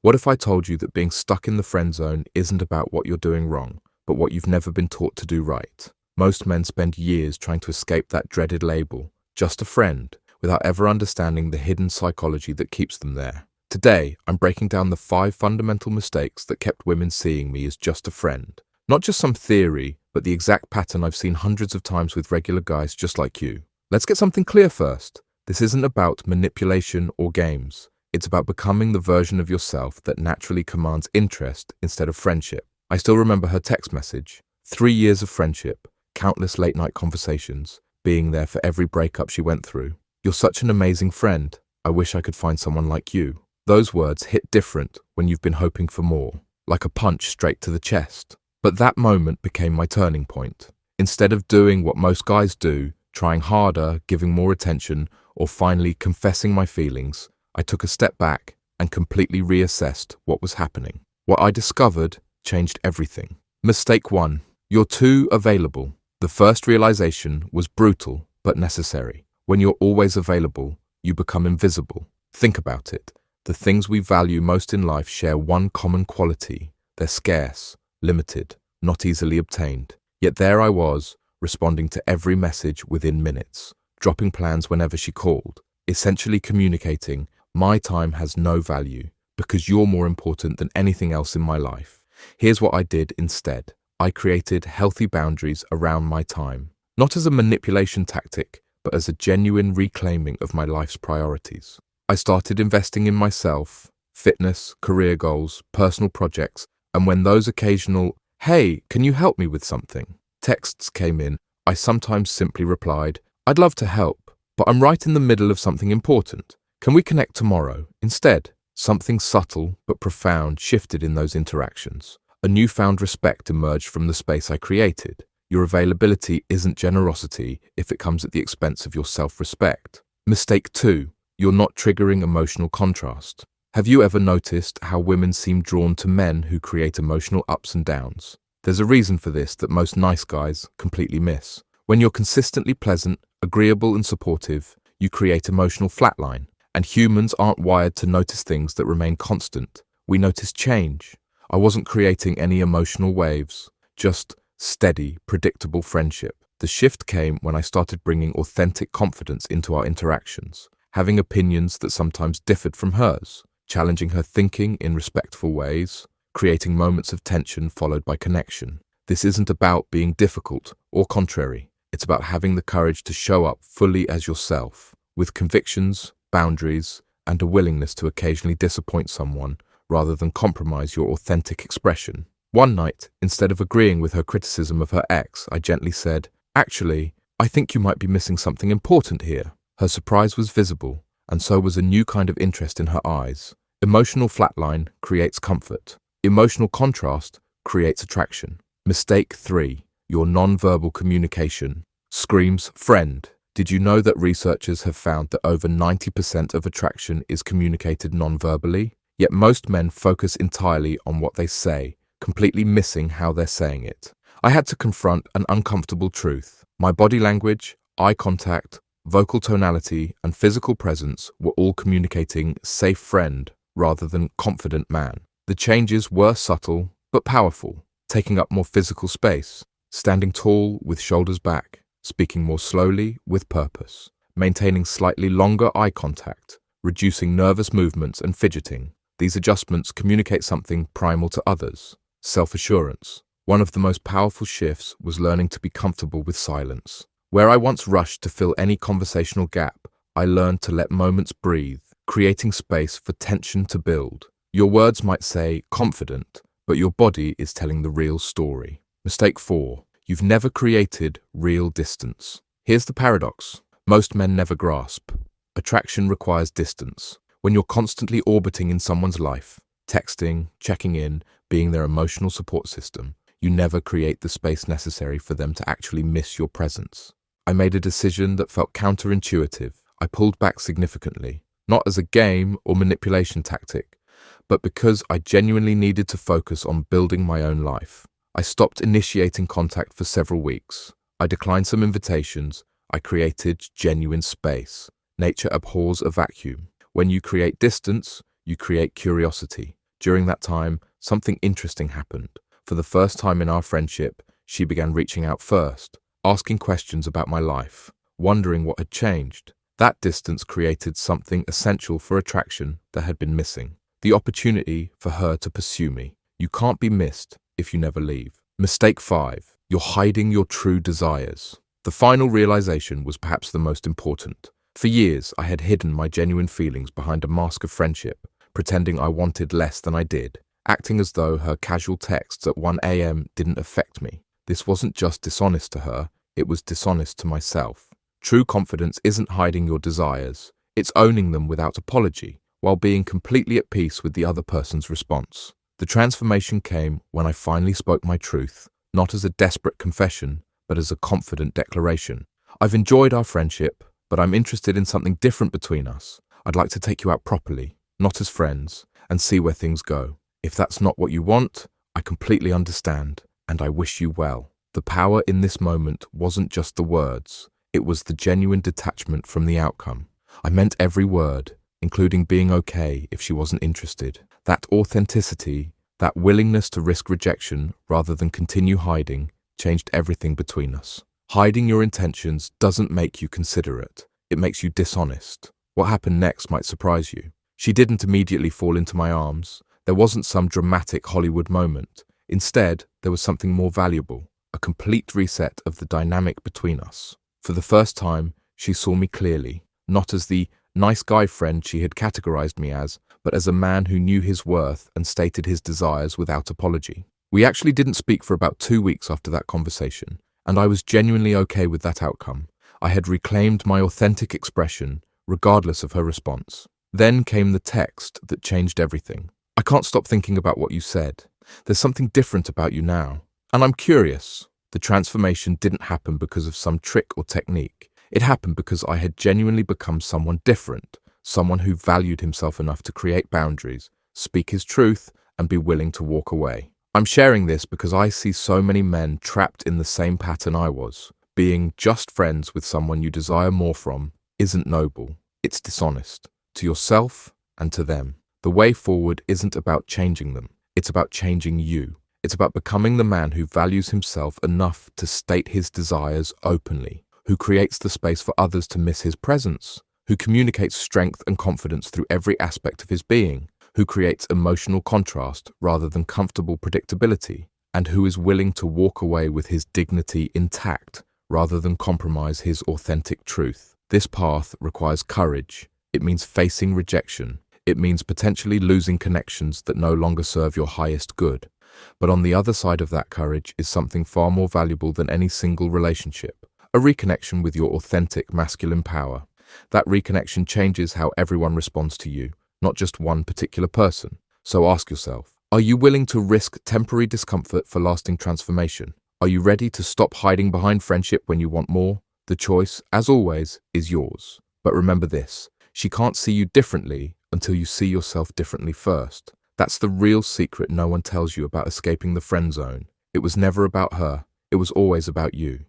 What if I told you that being stuck in the friend zone isn't about what you're doing wrong, but what you've never been taught to do right? Most men spend years trying to escape that dreaded label, just a friend, without ever understanding the hidden psychology that keeps them there. Today, I'm breaking down the 5 fundamental mistakes that kept women seeing me as just a friend. Not just some theory, but the exact pattern I've seen hundreds of times with regular guys just like you. Let's get something clear first. This isn't about manipulation or games. It's about becoming the version of yourself that naturally commands interest instead of friendship. I still remember her text message. 3 years of friendship, countless late-night conversations, being there for every breakup she went through. You're such an amazing friend. I wish I could find someone like you. Those words hit different when you've been hoping for more, like a punch straight to the chest. But that moment became my turning point. Instead of doing what most guys do, trying harder, giving more attention, or finally confessing my feelings, I took a step back and completely reassessed what was happening. What I discovered changed everything. Mistake 1. You're too available. The first realization was brutal but necessary. When you're always available, you become invisible. Think about it. The things we value most in life share one common quality. They're scarce, limited, not easily obtained. Yet there I was, responding to every message within minutes, dropping plans whenever she called, essentially communicating, my time has no value because you're more important than anything else in my life. Here's what I did instead. I created healthy boundaries around my time, not as a manipulation tactic, but as a genuine reclaiming of my life's priorities. I started investing in myself, fitness, career goals, personal projects, and when those occasional, "Hey, can you help me with something?" texts came in, I sometimes simply replied, "I'd love to help, but I'm right in the middle of something important. Can we connect tomorrow?" Instead, something subtle but profound shifted in those interactions. A newfound respect emerged from the space I created. Your availability isn't generosity if it comes at the expense of your self-respect. Mistake 2. You're not triggering emotional contrast. Have you ever noticed how women seem drawn to men who create emotional ups and downs? There's a reason for this that most nice guys completely miss. When you're consistently pleasant, agreeable and supportive, you create emotional flatline. And humans aren't wired to notice things that remain constant. We notice change. I wasn't creating any emotional waves, just steady, predictable friendship. The shift came when I started bringing authentic confidence into our interactions, having opinions that sometimes differed from hers, challenging her thinking in respectful ways, creating moments of tension followed by connection. This isn't about being difficult or contrary. It's about having the courage to show up fully as yourself, with convictions, boundaries, and a willingness to occasionally disappoint someone rather than compromise your authentic expression. One night, instead of agreeing with her criticism of her ex, I gently said, "Actually, I think you might be missing something important here." Her surprise was visible, and so was a new kind of interest in her eyes. Emotional flatline creates comfort. Emotional contrast creates attraction. Mistake 3. Your non-verbal communication screams friend. Did you know that researchers have found that over 90% of attraction is communicated non-verbally? Yet most men focus entirely on what they say, completely missing how they're saying it. I had to confront an uncomfortable truth. My body language, eye contact, vocal tonality, and physical presence were all communicating safe friend rather than confident man. The changes were subtle but powerful, taking up more physical space, standing tall with shoulders back, speaking more slowly with purpose, maintaining slightly longer eye contact, reducing nervous movements and fidgeting. These adjustments communicate something primal to others: self-assurance. One of the most powerful shifts was learning to be comfortable with silence. Where I once rushed to fill any conversational gap, I learned to let moments breathe, creating space for tension to build. Your words might say confident, but your body is telling the real story. Mistake 4. You've never created real distance. Here's the paradox. Most men never grasp. Attraction requires distance. When you're constantly orbiting in someone's life, texting, checking in, being their emotional support system, you never create the space necessary for them to actually miss your presence. I made a decision that felt counterintuitive. I pulled back significantly, not as a game or manipulation tactic, but because I genuinely needed to focus on building my own life. I stopped initiating contact for several weeks. I declined some invitations. I created genuine space. Nature abhors a vacuum. When you create distance, you create curiosity. During that time, something interesting happened. For the first time in our friendship, she began reaching out first, asking questions about my life, wondering what had changed. That distance created something essential for attraction that had been missing. The opportunity for her to pursue me. You can't be missed if you never leave. Mistake 5. You're hiding your true desires. The final realization was perhaps the most important. For years, I had hidden my genuine feelings behind a mask of friendship, pretending I wanted less than I did, acting as though her casual texts at 1 a.m. didn't affect me. This wasn't just dishonest to her, it was dishonest to myself. True confidence isn't hiding your desires, it's owning them without apology, while being completely at peace with the other person's response. The transformation came when I finally spoke my truth, not as a desperate confession, but as a confident declaration. I've enjoyed our friendship, but I'm interested in something different between us. I'd like to take you out properly, not as friends, and see where things go. If that's not what you want, I completely understand, and I wish you well. The power in this moment wasn't just the words, it was the genuine detachment from the outcome. I meant every word, including being okay if she wasn't interested. That authenticity, that willingness to risk rejection rather than continue hiding, changed everything between us. Hiding your intentions doesn't make you considerate, it makes you dishonest. What happened next might surprise you. She didn't immediately fall into my arms. There wasn't some dramatic Hollywood moment. Instead, there was something more valuable, a complete reset of the dynamic between us. For the first time, she saw me clearly, not as the nice guy friend she had categorized me as, but as a man who knew his worth and stated his desires without apology. We actually didn't speak for about 2 weeks after that conversation, and I was genuinely okay with that outcome. I had reclaimed my authentic expression, regardless of her response. Then came the text that changed everything. I can't stop thinking about what you said. There's something different about you now. And I'm curious. The transformation didn't happen because of some trick or technique. It happened because I had genuinely become someone different, someone who valued himself enough to create boundaries, speak his truth, and be willing to walk away. I'm sharing this because I see so many men trapped in the same pattern I was. Being just friends with someone you desire more from isn't noble. It's dishonest. To yourself and to them. The way forward isn't about changing them. It's about changing you. It's about becoming the man who values himself enough to state his desires openly, who creates the space for others to miss his presence, who communicates strength and confidence through every aspect of his being, who creates emotional contrast rather than comfortable predictability, and who is willing to walk away with his dignity intact rather than compromise his authentic truth. This path requires courage. It means facing rejection. It means potentially losing connections that no longer serve your highest good. But on the other side of that courage is something far more valuable than any single relationship, a reconnection with your authentic masculine power. That reconnection changes how everyone responds to you, not just one particular person. So ask yourself, are you willing to risk temporary discomfort for lasting transformation? Are you ready to stop hiding behind friendship when you want more? The choice, as always, is yours. But remember this, she can't see you differently until you see yourself differently first. That's the real secret no one tells you about escaping the friend zone. It was never about her. It was always about you.